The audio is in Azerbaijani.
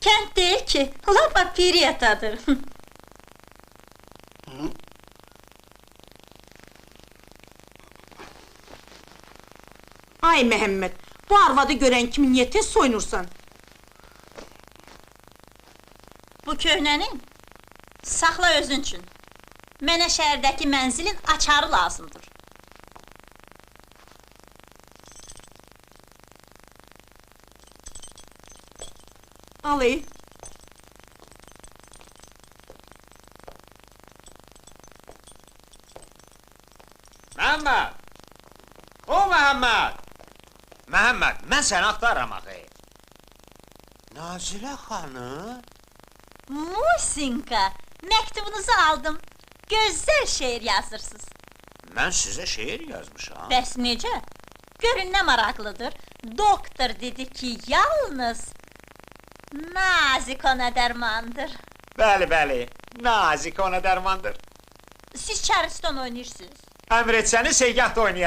Kənd deyil ki, lapa piriyatadır. Ay Məhəmməd, bu arvadı görən kimi niyə tez soyunursan? Bu köhnənin saxla özün üçün. Mənə şəhərdəki mənzilin açarı lazımdır. Al ey. Məhəmməd! O Məhəmməd! Məhəmməd, mən səni axtarıram axı. Nazilə xanım? Musinka, məktubunuzu aldım. Gözəl şeir yazırsınız. Mən sizə şeir yazmışam. Bəs necə? Görün nə maraqlıdır. Doktor dedi ki, yalnız nazik ona dərmandır. Bəli, bəli, nazik ona dərmandır. Siz Charleston oynayırsınız. Əmr etsəniz, Segahda oynayarım.